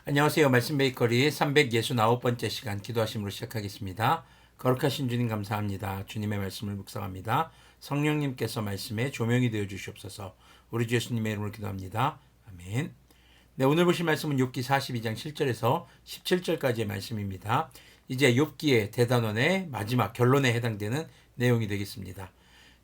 안녕하세요. 말씀 베이커리 369번째 시간 기도하심으로 시작하겠습니다. 거룩하신 주님 감사합니다. 주님의 말씀을 묵상합니다. 성령님께서 말씀에 조명이 되어 주시옵소서. 우리 주 예수님의 이름으로 기도합니다. 아멘. 네, 오늘 보실 말씀은 욥기 42장 7절에서 17절까지의 말씀입니다. 이제 욥기의 대단원의 마지막 결론에 해당되는 내용이 되겠습니다.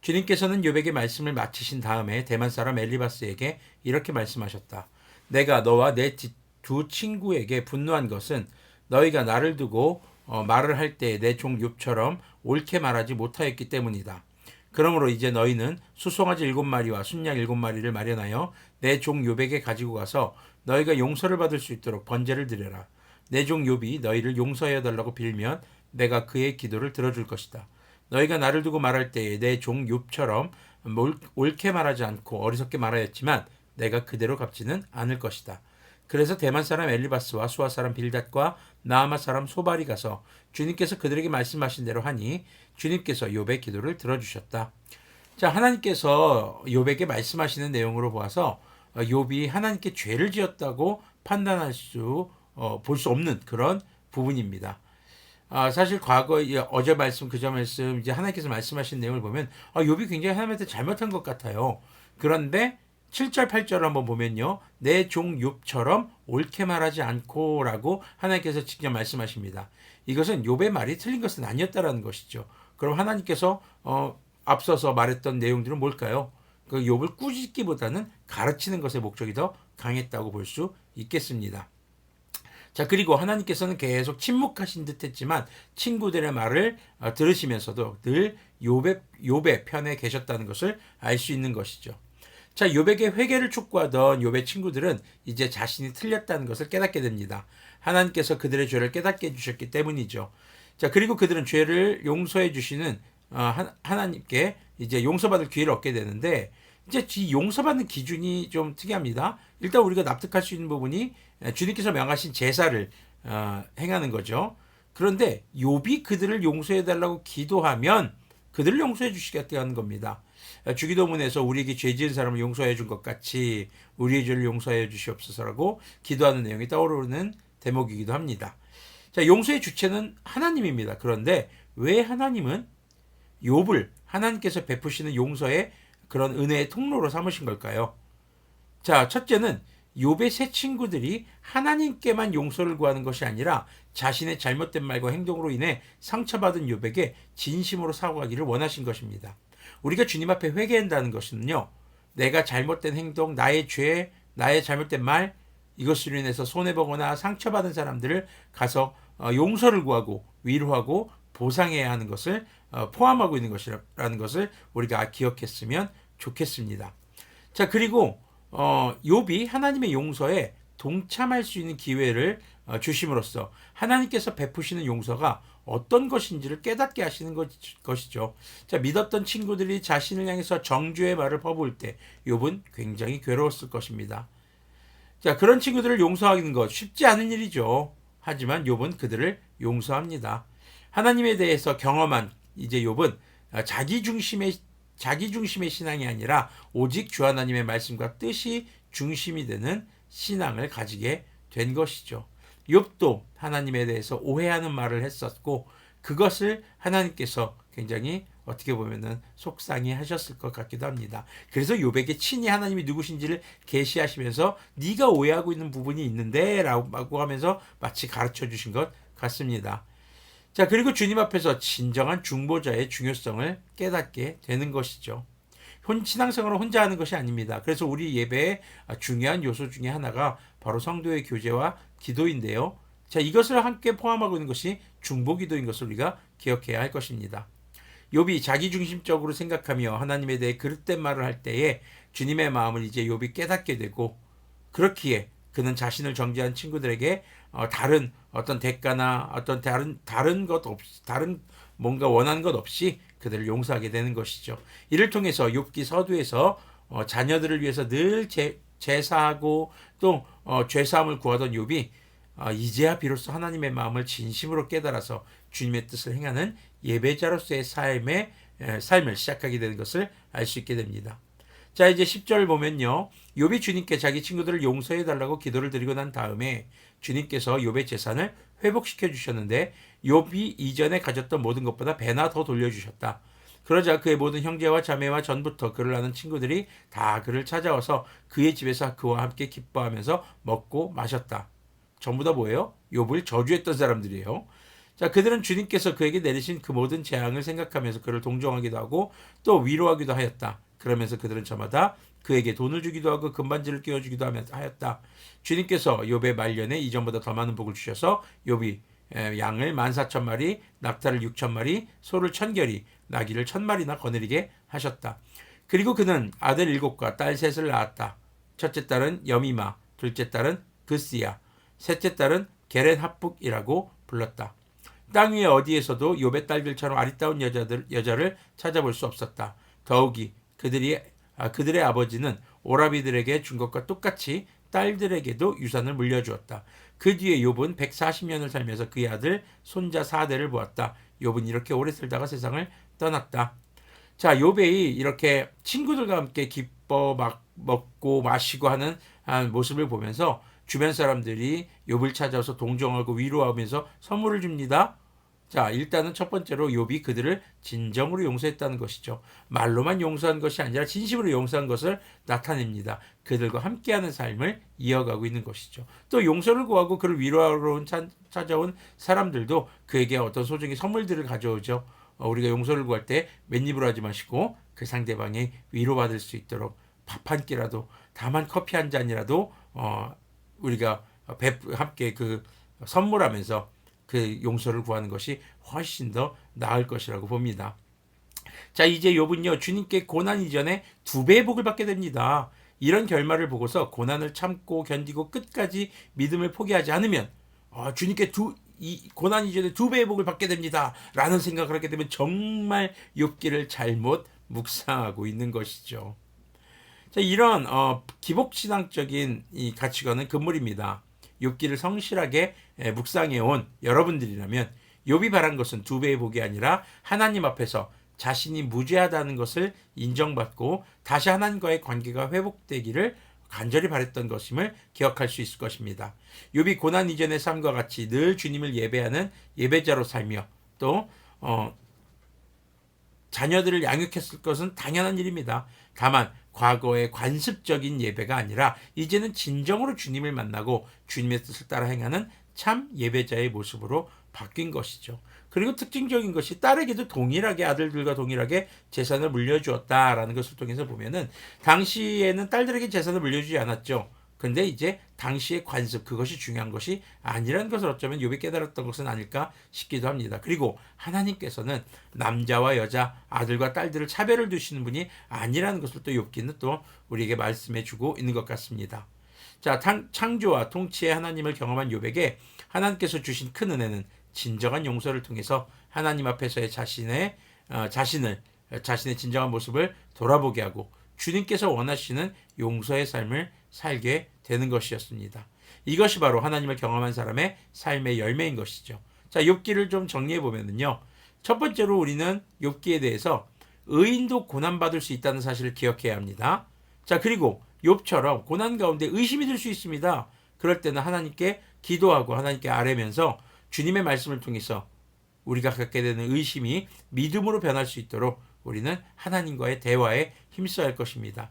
주님께서는 욥에게 말씀을 마치신 다음에 대만 사람 엘리바스에게 이렇게 말씀하셨다. 내가 너와 내 두 친구에게 분노한 것은 너희가 나를 두고 말을 할 때 내 종 욥처럼 옳게 말하지 못하였기 때문이다. 그러므로 이제 너희는 수송아지 7마리와 순양 7마리를 마련하여 내 종 욥에게 가지고 가서 너희가 용서를 받을 수 있도록 번제를 드려라. 내 종 욥이 너희를 용서하여 달라고 빌면 내가 그의 기도를 들어줄 것이다. 너희가 나를 두고 말할 때에 내 종 욥처럼 옳게 말하지 않고 어리석게 말하였지만 내가 그대로 갚지는 않을 것이다. 그래서 대만 사람 엘리바스와 수아 사람 빌닷과 나아마 사람 소발이 가서 주님께서 그들에게 말씀하신 대로 하니 주님께서 욥의 기도를 들어주셨다. 자, 하나님께서 욥에게 말씀하시는 내용으로 보아서 욥이 하나님께 죄를 지었다고 판단할 볼 수 없는 그런 부분입니다. 사실 과거 어제 말씀 그저 말씀 이제 하나님께서 말씀하신 내용을 보면 욥이 굉장히 하나님한테 잘못한 것 같아요. 그런데 7절 8절을 한번 보면요. 내 종 욥처럼 옳게 말하지 않고라고 하나님께서 직접 말씀하십니다. 이것은 욥의 말이 틀린 것은 아니었다라는 것이죠. 그럼 하나님께서 앞서서 말했던 내용들은 뭘까요? 그 욥을 꾸짖기보다는 가르치는 것의 목적이 더 강했다고 볼 수 있겠습니다. 자, 그리고 하나님께서는 계속 침묵하신 듯 했지만 친구들의 말을 들으시면서도 늘 욥의 편에 계셨다는 것을 알 수 있는 것이죠. 자, 욥에게 회개를 촉구하던 욥의 친구들은 이제 자신이 틀렸다는 것을 깨닫게 됩니다. 하나님께서 그들의 죄를 깨닫게 해주셨기 때문이죠. 자, 그리고 그들은 죄를 용서해 주시는 하나님께 이제 용서받을 기회를 얻게 되는데 이제 이 용서받는 기준이 좀 특이합니다. 일단 우리가 납득할 수 있는 부분이 주님께서 명하신 제사를 행하는 거죠. 그런데 욥이 그들을 용서해 달라고 기도하면 그들을 용서해 주시겠다고 하는 겁니다. 주기도문에서 우리에게 죄 지은 사람을 용서해 준 것 같이 우리의 죄를 용서해 주시옵소서라고 기도하는 내용이 떠오르는 대목이기도 합니다. 자, 용서의 주체는 하나님입니다. 그런데 왜 하나님은 욥을 하나님께서 베푸시는 용서의 그런 은혜의 통로로 삼으신 걸까요? 자, 첫째는 욥의 세 친구들이 하나님께만 용서를 구하는 것이 아니라 자신의 잘못된 말과 행동으로 인해 상처받은 욥에게 진심으로 사과하기를 원하신 것입니다. 우리가 주님 앞에 회개한다는 것은요, 내가 잘못된 행동, 나의 죄, 나의 잘못된 말, 이것으로 인해서 손해보거나 상처받은 사람들을 가서 용서를 구하고 위로하고 보상해야 하는 것을 포함하고 있는 것이라는 것을 우리가 기억했으면 좋겠습니다. 자, 그리고 욥이 하나님의 용서에 동참할 수 있는 기회를 주심으로써 하나님께서 베푸시는 용서가 어떤 것인지를 깨닫게 하시는 것이죠. 자, 믿었던 친구들이 자신을 향해서 정죄의 말을 퍼부을 때 욥은 굉장히 괴로웠을 것입니다. 자, 그런 친구들을 용서하는 것 쉽지 않은 일이죠. 하지만 욥은 그들을 용서합니다. 하나님에 대해서 경험한 이제 욥은 자기 중심의 신앙이 아니라 오직 주 하나님의 말씀과 뜻이 중심이 되는 신앙을 가지게 된 것이죠. 욥도 하나님에 대해서 오해하는 말을 했었고 그것을 하나님께서 굉장히 어떻게 보면은 속상해 하셨을 것 같기도 합니다. 그래서 욥에게 친히 하나님이 누구신지를 계시하시면서 네가 오해하고 있는 부분이 있는데 라고 하면서 마치 가르쳐 주신 것 같습니다. 자, 그리고 주님 앞에서 진정한 중보자의 중요성을 깨닫게 되는 것이죠. 신앙생활은 혼자 하는 것이 아닙니다. 그래서 우리 예배의 중요한 요소 중에 하나가 바로 성도의 교제와 기도인데요. 자, 이것을 함께 포함하고 있는 것이 중보기도인 것을 우리가 기억해야 할 것입니다. 욥이 자기중심적으로 생각하며 하나님에 대해 그릇된 말을 할 때에 주님의 마음을 이제 욥이 깨닫게 되고 그렇기에 그는 자신을 정죄한 친구들에게 다른 어떤 대가나 어떤 다른 것 없이 다른 뭔가 원하는 것 없이 그들을 용서하게 되는 것이죠. 이를 통해서 욥기 서두에서 자녀들을 위해서 늘 제사하고 또 죄사함을 구하던 욥이 이제야 비로소 하나님의 마음을 진심으로 깨달아서 주님의 뜻을 행하는 예배자로서의 삶을 시작하게 되는 것을 알 수 있게 됩니다. 자, 이제 10절 보면요. 욥이 주님께 자기 친구들을 용서해 달라고 기도를 드리고 난 다음에 주님께서 욥의 재산을 회복시켜 주셨는데 욥이 이전에 가졌던 모든 것보다 배나 더 돌려주셨다. 그러자 그의 모든 형제와 자매와 전부터 그를 아는 친구들이 다 그를 찾아와서 그의 집에서 그와 함께 기뻐하면서 먹고 마셨다. 전부 다 뭐예요? 욥을 저주했던 사람들이에요. 자, 그들은 주님께서 그에게 내리신 그 모든 재앙을 생각하면서 그를 동정하기도 하고 또 위로하기도 하였다. 그러면서 그들은 저마다 그에게 돈을 주기도 하고 금반지를 끼워주기도 하였다. 주님께서 욥의 말년에 이전보다 더 많은 복을 주셔서 욥이 양을 14,000마리, 낙타를 6,000마리, 소를 1,000결이, 나귀를 1,000마리나 거느리게 하셨다. 그리고 그는 아들 7과 딸 3을 낳았다. 첫째 딸은 여미마, 둘째 딸은 그스야, 셋째 딸은 게렌합북이라고 불렀다. 땅 위에 어디에서도 욥의 딸들처럼 아리따운 여자를 찾아볼 수 없었다. 더욱이 그들의 아버지는 오라비들에게 준 것과 똑같이 딸들에게도 유산을 물려주었다. 그 뒤에 욥은 140년을 살면서 그의 아들, 손자 4대를 보았다. 욥은 이렇게 오래 살다가 세상을 떠났다. 자, 욥이 이렇게 친구들과 함께 기뻐 막 먹고 마시고 하는 모습을 보면서 주변 사람들이 욥을 찾아와서 동정하고 위로하면서 선물을 줍니다. 자, 일단은 첫 번째로 욥이 그들을 진정으로 용서했다는 것이죠. 말로만 용서한 것이 아니라 진심으로 용서한 것을 나타냅니다. 그들과 함께하는 삶을 이어가고 있는 것이죠. 또 용서를 구하고 그를 위로하러 찾아온 사람들도 그에게 어떤 소정의 선물들을 가져오죠. 우리가 용서를 구할 때 맨입으로 하지 마시고 그 상대방이 위로받을 수 있도록 밥 한 끼라도, 다만 커피 한 잔이라도 우리가 함께 그 선물하면서 그 용서를 구하는 것이 훨씬 더 나을 것이라고 봅니다. 자, 이제 욥은요, 주님께 고난 이전에 2배의 복을 받게 됩니다. 이런 결말을 보고서 고난을 참고 견디고 끝까지 믿음을 포기하지 않으면 주님께 이 고난 이전에 2배의 복을 받게 됩니다. 라는 생각을 하게 되면 정말 욥기를 잘못 묵상하고 있는 것이죠. 자, 이런 기복신앙적인 이 가치관은 금물입니다. 욥기를 성실하게 묵상해 온 여러분들이라면 욥이 바란 것은 2배의 복이 아니라 하나님 앞에서 자신이 무죄하다는 것을 인정받고 다시 하나님과의 관계가 회복되기를 간절히 바랬던 것임을 기억할 수 있을 것입니다. 욥이 고난 이전의 삶과 같이 늘 주님을 예배하는 예배자로 살며 또 자녀들을 양육했을 것은 당연한 일입니다. 다만 과거의 관습적인 예배가 아니라 이제는 진정으로 주님을 만나고 주님의 뜻을 따라 행하는 참 예배자의 모습으로 바뀐 것이죠. 그리고 특징적인 것이 딸에게도 동일하게, 아들들과 동일하게 재산을 물려주었다라는 것을 통해서 보면은 당시에는 딸들에게 재산을 물려주지 않았죠. 근데 이제 당시의 관습, 그것이 중요한 것이 아니라는 것을 어쩌면 욥이 깨달았던 것은 아닐까 싶기도 합니다. 그리고 하나님께서는 남자와 여자, 아들과 딸들을 차별을 두시는 분이 아니라는 것을 또 욥기는 또 우리에게 말씀해 주고 있는 것 같습니다. 자, 창조와 통치의 하나님을 경험한 욥에게 하나님께서 주신 큰 은혜는 진정한 용서를 통해서 하나님 앞에서의 자신의 진정한 모습을 돌아보게 하고 주님께서 원하시는 용서의 삶을 살게 되는 것이었습니다. 이것이 바로 하나님을 경험한 사람의 삶의 열매인 것이죠. 자, 욥기를 좀 정리해 보면은요. 첫 번째로 우리는 욥기에 대해서 의인도 고난받을 수 있다는 사실을 기억해야 합니다. 자, 그리고 욥처럼 고난 가운데 의심이 들 수 있습니다. 그럴 때는 하나님께 기도하고 하나님께 아뢰면서 주님의 말씀을 통해서 우리가 갖게 되는 의심이 믿음으로 변할 수 있도록 우리는 하나님과의 대화에 힘써야 할 것입니다.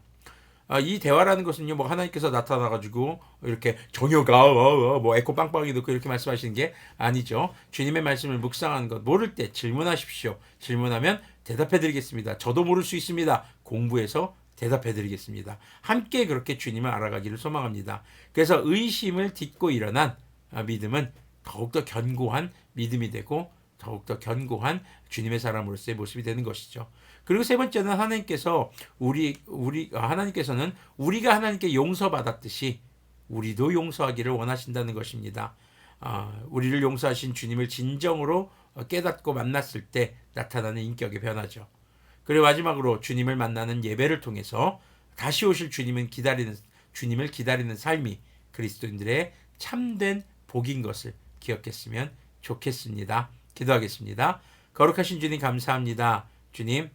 이 대화라는 것은요, 뭐 하나님께서 나타나가지고 이렇게 정효가 뭐 에코 빵빵이 넣고 이렇게 말씀하시는 게 아니죠. 주님의 말씀을 묵상하는 것, 모를 때 질문하십시오. 질문하면 대답해드리겠습니다. 저도 모를 수 있습니다. 공부해서 대답해드리겠습니다. 함께 그렇게 주님을 알아가기를 소망합니다. 그래서 의심을 딛고 일어난 믿음은 더욱더 견고한 믿음이 되고 더욱더 견고한 주님의 사람으로서의 모습이 되는 것이죠. 그리고 세 번째는 하나님께서는 우리가 하나님께 용서받았듯이 우리도 용서하기를 원하신다는 것입니다. 우리를 용서하신 주님을 진정으로 깨닫고 만났을 때 나타나는 인격의 변화죠. 그리고 마지막으로 주님을 만나는 예배를 통해서 다시 오실 주님을 기다리는 삶이 그리스도인들의 참된 복인 것을 기억했으면 좋겠습니다. 기도하겠습니다. 거룩하신 주님 감사합니다. 주님,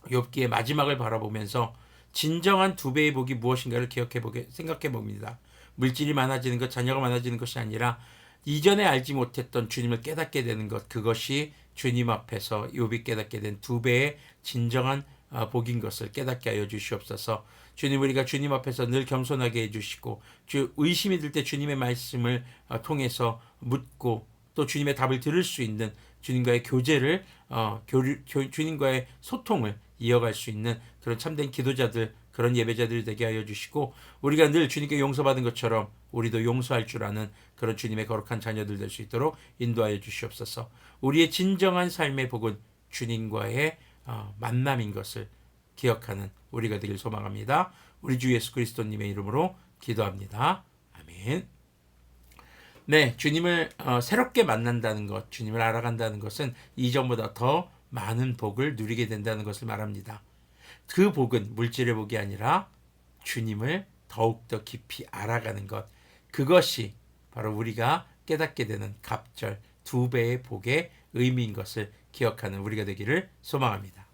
욥기의 마지막을 바라보면서 진정한 두 배의 복이 무엇인가를 생각해 봅니다. 물질이 많아지는 것, 자녀가 많아지는 것이 아니라 이전에 알지 못했던 주님을 깨닫게 되는 것, 그것이 주님 앞에서 욥이 깨닫게 된 두 배의 진정한 복인 것을 깨닫게 하여 주시옵소서. 주님, 우리가 주님 앞에서 늘 겸손하게 해주시고 의심이 들 때 주님의 말씀을 통해서 묻고 또 주님의 답을 들을 수 있는 주님과의 교제를 주님과의 소통을 이어갈 수 있는 그런 참된 기도자들, 그런 예배자들이 되게 하여 주시고, 우리가 늘 주님께 용서받은 것처럼 우리도 용서할 줄 아는 그런 주님의 거룩한 자녀들 될 수 있도록 인도하여 주시옵소서. 우리의 진정한 삶의 복은 주님과의 만남인 것을 기억하는 우리가 되길 소망합니다. 우리 주 예수 그리스도님의 이름으로 기도합니다. 아멘. 네, 주님을 새롭게 만난다는 것, 주님을 알아간다는 것은 이전보다 더 많은 복을 누리게 된다는 것을 말합니다. 그 복은 물질의 복이 아니라 주님을 더욱더 깊이 알아가는 것, 그것이 바로 우리가 깨닫게 되는 갑절 두 배의 복의 의미인 것을 기억하는 우리가 되기를 소망합니다.